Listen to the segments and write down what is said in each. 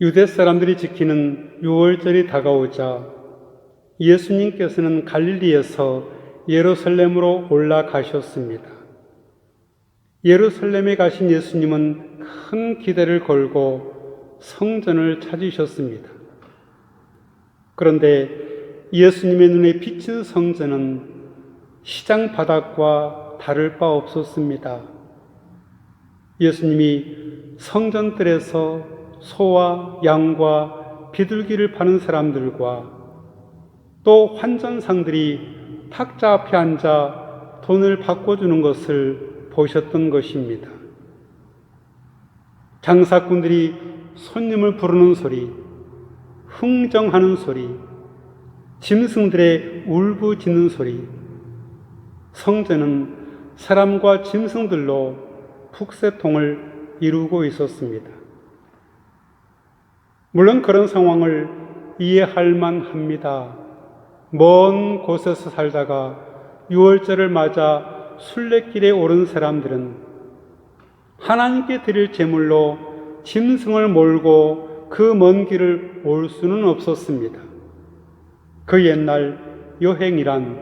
유대 사람들이 지키는 유월절이 다가오자 예수님께서는 갈릴리에서 예루살렘으로 올라가셨습니다. 예루살렘에 가신 예수님은 큰 기대를 걸고 성전을 찾으셨습니다. 그런데 예수님의 눈에 비친 성전은 시장 바닥과 다를 바 없었습니다. 예수님이 성전들에서 소와 양과 비둘기를 파는 사람들과 또 환전상들이 탁자 앞에 앉아 돈을 바꿔주는 것을 보셨던 것입니다. 장사꾼들이 손님을 부르는 소리, 흥정하는 소리, 짐승들의 울부짖는 소리, 성전은 사람과 짐승들로 북새통을 이루고 있었습니다. 물론 그런 상황을 이해할 만합니다. 먼 곳에서 살다가 유월절을 맞아 순례길에 오른 사람들은 하나님께 드릴 제물로 짐승을 몰고 그 먼 길을 올 수는 없었습니다. 그 옛날 여행이란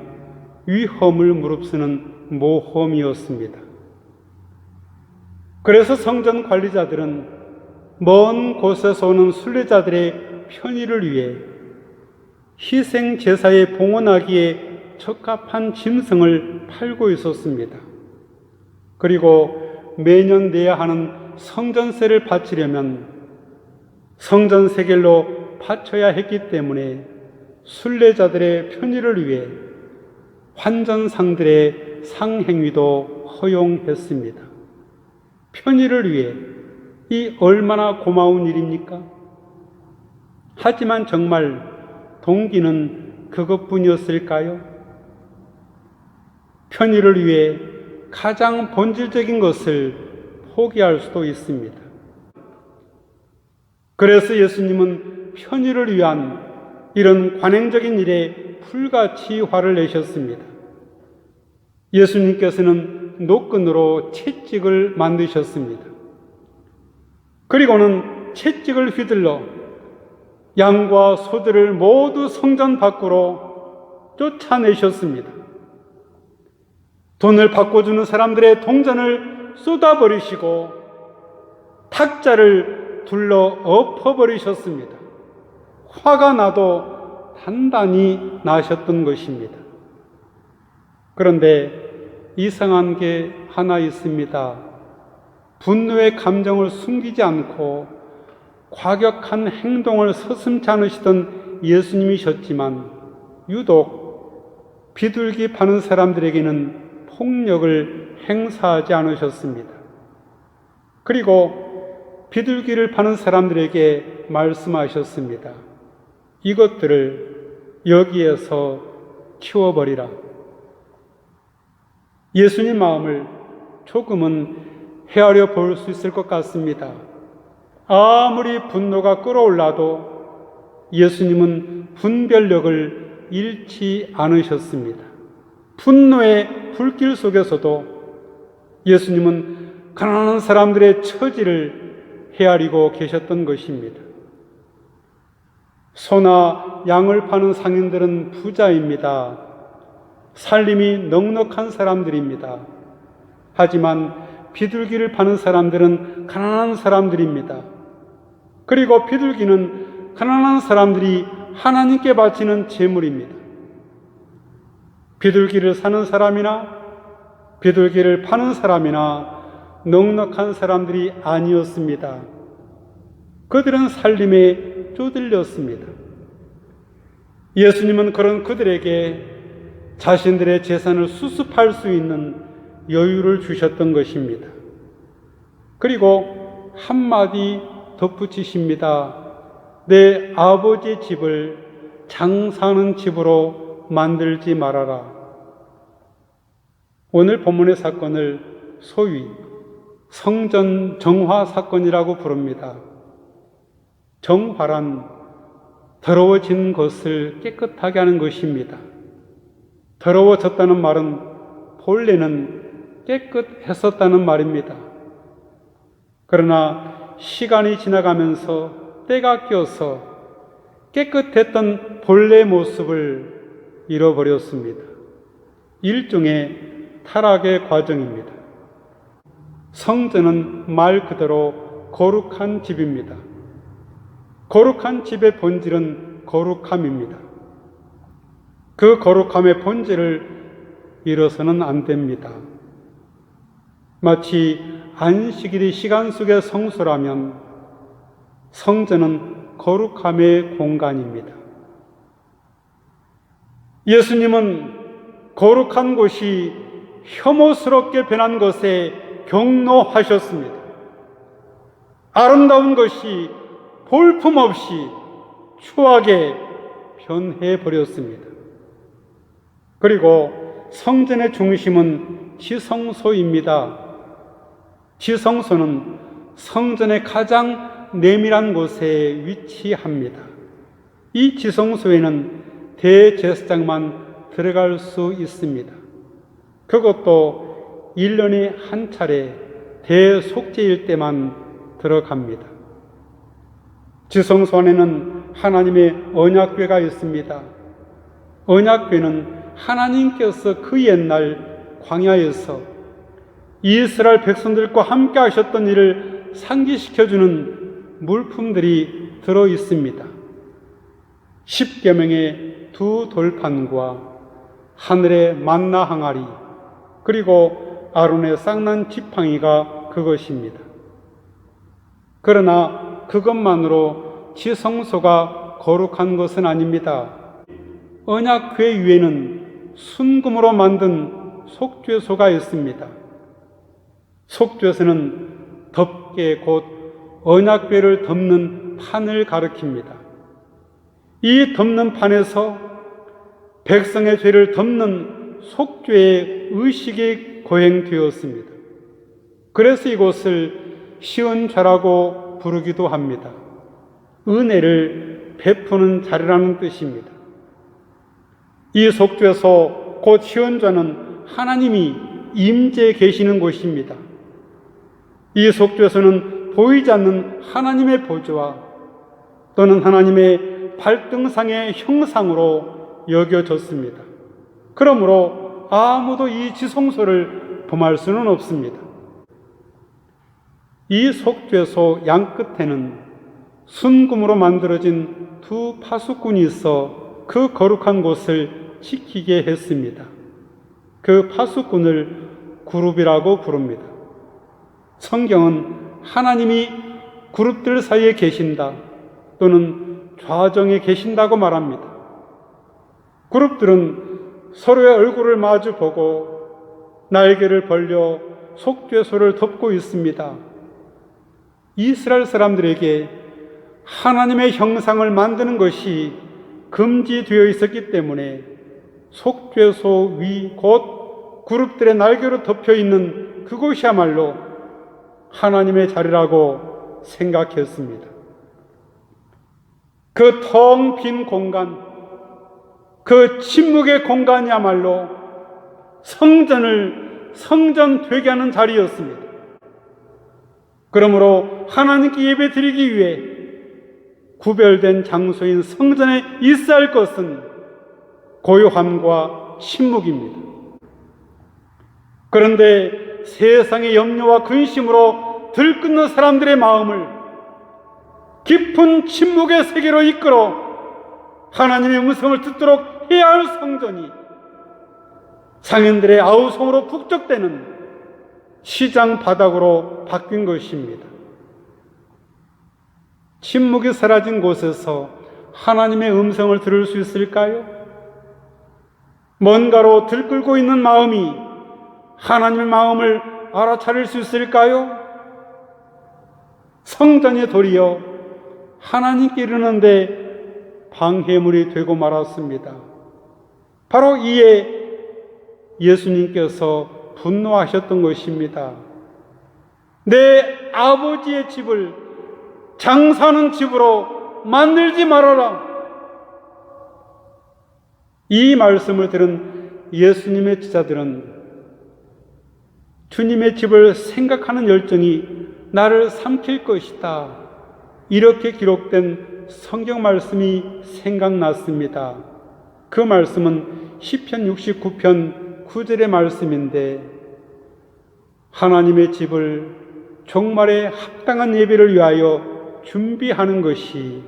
위험을 무릅쓰는 모험이었습니다. 그래서 성전 관리자들은 먼 곳에서 오는 순례자들의 편의를 위해 희생 제사에 봉헌하기에 적합한 짐승을 팔고 있었습니다. 그리고 매년 내야 하는 성전세를 바치려면 성전 세겔로 바쳐야 했기 때문에 순례자들의 편의를 위해 환전상들의 상행위도 허용했습니다. 편의를 위해 이 얼마나 고마운 일입니까? 하지만 정말 동기는 그것뿐이었을까요? 편의를 위해 가장 본질적인 것을 포기할 수도 있습니다. 그래서 예수님은 편의를 위한 이런 관행적인 일에 불같이 화를 내셨습니다. 예수님께서는 노끈으로 채찍을 만드셨습니다. 그리고는 채찍을 휘둘러 양과 소들을 모두 성전 밖으로 쫓아내셨습니다. 돈을 바꿔주는 사람들의 동전을 쏟아버리시고 탁자를 둘러 엎어버리셨습니다. 화가 나도 단단히 나셨던 것입니다. 그런데 이상한 게 하나 있습니다. 분노의 감정을 숨기지 않고 과격한 행동을 서슴지 않으시던 예수님이셨지만 유독 비둘기 파는 사람들에게는 폭력을 행사하지 않으셨습니다. 그리고 비둘기를 파는 사람들에게 말씀하셨습니다. 이것들을 여기에서 치워버리라. 예수님 마음을 조금은 헤아려 볼 수 있을 것 같습니다. 아무리 분노가 끓어올라도 예수님은 분별력을 잃지 않으셨습니다. 분노의 불길 속에서도 예수님은 가난한 사람들의 처지를 헤아리고 계셨던 것입니다. 소나 양을 파는 상인들은 부자입니다. 살림이 넉넉한 사람들입니다. 하지만 비둘기를 파는 사람들은 가난한 사람들입니다. 그리고 비둘기는 가난한 사람들이 하나님께 바치는 제물입니다. 비둘기를 사는 사람이나 비둘기를 파는 사람이나 넉넉한 사람들이 아니었습니다. 그들은 살림에 쪼들렸습니다. 예수님은 그런 그들에게 자신들의 재산을 수습할 수 있는 여유를 주셨던 것입니다. 그리고 한마디 덧붙이십니다. 내 아버지 집을 장사하는 집으로 만들지 말아라. 오늘 본문의 사건을 소위 성전 정화 사건이라고 부릅니다. 정화란 더러워진 것을 깨끗하게 하는 것입니다. 더러워졌다는 말은 본래는 깨끗했었다는 말입니다. 그러나 시간이 지나가면서 때가 껴서 깨끗했던 본래 모습을 잃어버렸습니다. 일종의 타락의 과정입니다. 성전은 말 그대로 거룩한 집입니다. 거룩한 집의 본질은 거룩함입니다. 그 거룩함의 본질을 잃어서는 안 됩니다. 마치 안식일이 시간 속의 성소라면 성전은 거룩함의 공간입니다. 예수님은 거룩한 곳이 혐오스럽게 변한 것에 경노하셨습니다. 아름다운 것이 볼품없이 추하게 변해버렸습니다. 그리고 성전의 중심은 지성소입니다. 지성소는 성전의 가장 내밀한 곳에 위치합니다. 이 지성소에는 대제사장만 들어갈 수 있습니다. 그것도 1년에 한 차례 대속죄일 때만 들어갑니다. 지성소 안에는 하나님의 언약궤가 있습니다. 언약궤는 하나님께서 그 옛날 광야에서 이스라엘 백성들과 함께 하셨던 일을 상기시켜주는 물품들이 들어 있습니다. 십계명의 두 돌판과 하늘의 만나 항아리, 그리고 아론의 쌍난 지팡이가 그것입니다. 그러나 그것만으로 지성소가 거룩한 것은 아닙니다. 언약궤 위에는 순금으로 만든 속죄소가 있습니다. 속죄소는 덮개 곧 언약궤를 덮는 판을 가리킵니다. 이 덮는 판에서 백성의 죄를 덮는 속죄의 의식이 거행되었습니다. 그래서 이곳을 시은좌라고 부르기도 합니다. 은혜를 베푸는 자리라는 뜻입니다. 이 속죄소 곧 시은좌는 하나님이 임재해 계시는 곳입니다. 이 속죄소는 보이지 않는 하나님의 보좌와 또는 하나님의 발등상의 형상으로 여겨졌습니다. 그러므로 아무도 이 지성소를 범할 수는 없습니다. 이 속죄소 양끝에는 순금으로 만들어진 두 파수꾼이 있어 그 거룩한 곳을 지키게 했습니다. 그 파수꾼을 그룹이라고 부릅니다. 성경은 하나님이 그룹들 사이에 계신다 또는 좌정에 계신다고 말합니다. 그룹들은 서로의 얼굴을 마주 보고 날개를 벌려 속죄소를 덮고 있습니다. 이스라엘 사람들에게 하나님의 형상을 만드는 것이 금지되어 있었기 때문에 속죄소 위 곧 그룹들의 날개로 덮여 있는 그곳이야말로 하나님의 자리라고 생각했습니다. 그 텅 빈 공간, 그 침묵의 공간이야말로 성전을 성전 되게 하는 자리였습니다. 그러므로 하나님께 예배 드리기 위해 구별된 장소인 성전에 있어야 할 것은 고요함과 침묵입니다. 그런데 세상의 염려와 근심으로 들끓는 사람들의 마음을 깊은 침묵의 세계로 이끌어 하나님의 음성을 듣도록 해야 할 성전이 상인들의 아우성으로 북적대는 시장 바닥으로 바뀐 것입니다. 침묵이 사라진 곳에서 하나님의 음성을 들을 수 있을까요? 뭔가로 들끓고 있는 마음이 하나님의 마음을 알아차릴 수 있을까요? 성전이 도리어 하나님께 이르는데 방해물이 되고 말았습니다. 바로 이에 예수님께서 분노하셨던 것입니다. 내 아버지의 집을 장사하는 집으로 만들지 말아라. 이 말씀을 들은 예수님의 제자들은 주님의 집을 생각하는 열정이 나를 삼킬 것이다. 이렇게 기록된 성경 말씀이 생각났습니다. 그 말씀은 시편 69편 9절의 말씀인데, 하나님의 집을 종말에 합당한 예배를 위하여 준비하는 것이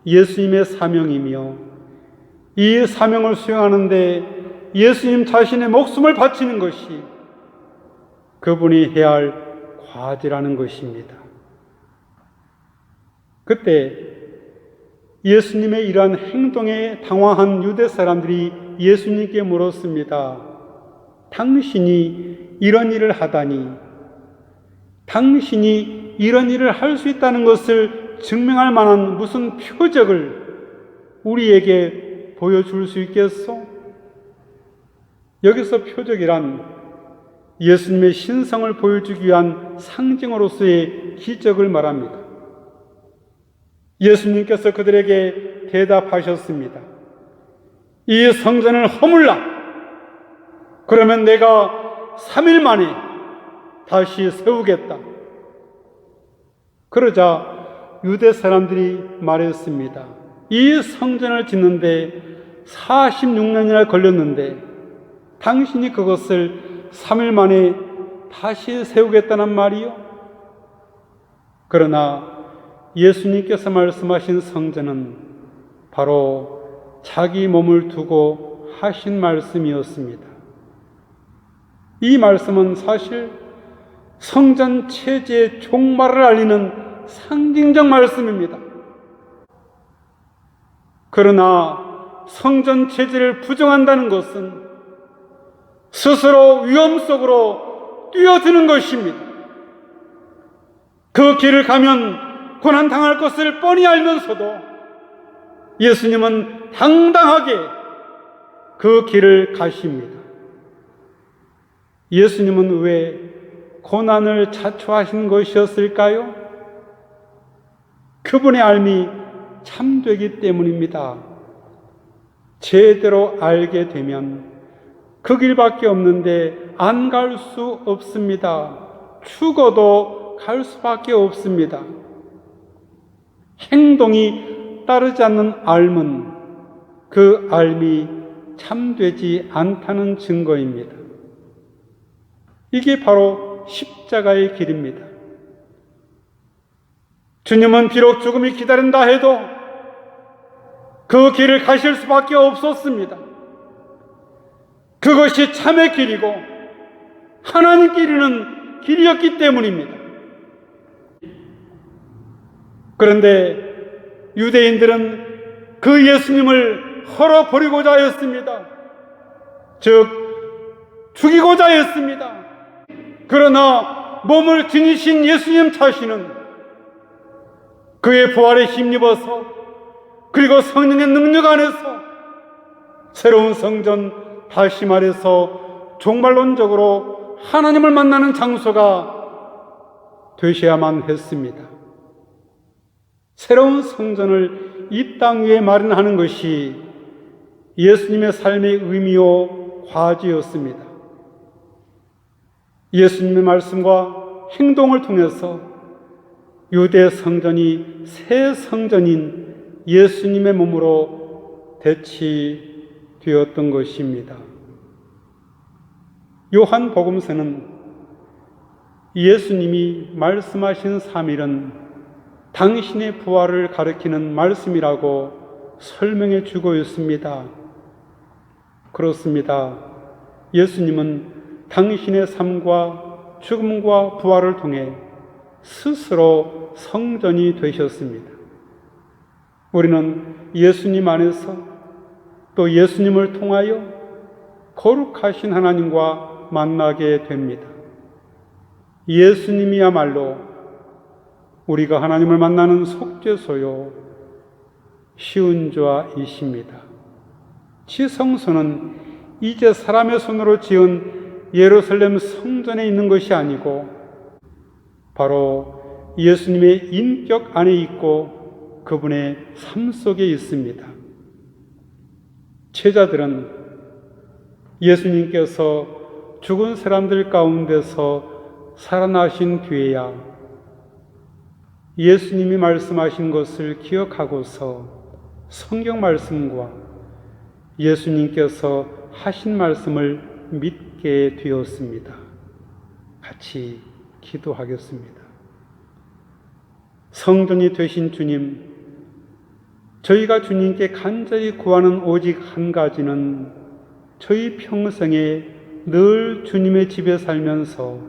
예수님의 사명이며, 이 사명을 수행하는데 예수님 자신의 목숨을 바치는 것이 그분이 해야 할 과제라는 것입니다. 그때 예수님의 이러한 행동에 당황한 유대 사람들이 예수님께 물었습니다. 당신이 이런 일을 하다니, 당신이 이런 일을 할 수 있다는 것을 증명할 만한 무슨 표적을 우리에게 보여줄 수 있겠소? 여기서 표적이란 예수님의 신성을 보여주기 위한 상징으로서의 기적을 말합니다. 예수님께서 그들에게 대답하셨습니다. 이 성전을 허물라! 그러면 내가 3일 만에 다시 세우겠다. 그러자 유대 사람들이 말했습니다. 이 성전을 짓는데 46년이나 걸렸는데 당신이 그것을 3일 만에 다시 세우겠다는 말이요? 그러나 예수님께서 말씀하신 성전은 바로 자기 몸을 두고 하신 말씀이었습니다. 이 말씀은 사실 성전 체제의 종말을 알리는 상징적 말씀입니다. 그러나 성전 체제를 부정한다는 것은 스스로 위험 속으로 뛰어드는 것입니다. 그 길을 가면 고난당할 것을 뻔히 알면서도 예수님은 당당하게 그 길을 가십니다. 예수님은 왜 고난을 자초하신 것이었을까요? 그분의 알미 참되기 때문입니다. 제대로 알게 되면 그 길밖에 없는데 안 갈 수 없습니다. 죽어도 갈 수밖에 없습니다. 행동이 따르지 않는 알은 그 알미 참되지 않다는 증거입니다. 이게 바로 십자가의 길입니다. 주님은 비록 죽음이 기다린다 해도 그 길을 가실 수밖에 없었습니다. 그것이 참의 길이고 하나님께 이르는 길이었기 때문입니다. 그런데 유대인들은 그 예수님을 헐어버리고자 했습니다. 즉 죽이고자 했습니다. 그러나 몸을 지니신 예수님 자신은 그의 부활에 힘입어서, 그리고 성령의 능력 안에서 새로운 성전, 다시 말해서 종말론적으로 하나님을 만나는 장소가 되셔야만 했습니다. 새로운 성전을 이 땅 위에 마련하는 것이 예수님의 삶의 의미요 과제였습니다. 예수님의 말씀과 행동을 통해서 유대 성전이 새 성전인 예수님의 몸으로 대치되었던 것입니다. 요한 복음서는 예수님이 말씀하신 3일은 당신의 부활을 가리키는 말씀이라고 설명해 주고 있습니다. 그렇습니다. 예수님은 당신의 삶과 죽음과 부활을 통해 스스로 성전이 되셨습니다. 우리는 예수님 안에서 또 예수님을 통하여 거룩하신 하나님과 만나게 됩니다. 예수님이야말로 우리가 하나님을 만나는 속죄소요 시운자이십니다. 지성소는 이제 사람의 손으로 지은 예루살렘 성전에 있는 것이 아니고 바로 예수님의 인격 안에 있고 그분의 삶 속에 있습니다. 제자들은 예수님께서 죽은 사람들 가운데서 살아나신 뒤에야 예수님이 말씀하신 것을 기억하고서 성경 말씀과 예수님께서 하신 말씀을 믿게 되었습니다. 같이 기도하겠습니다. 성전이 되신 주님, 저희가 주님께 간절히 구하는 오직 한 가지는 저희 평생에 늘 주님의 집에 살면서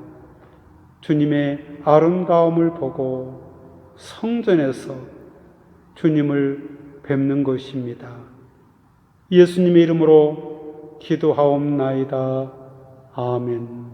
주님의 아름다움을 보고 성전에서 주님을 뵙는 것입니다. 예수님의 이름으로 기도하옵나이다. 아멘.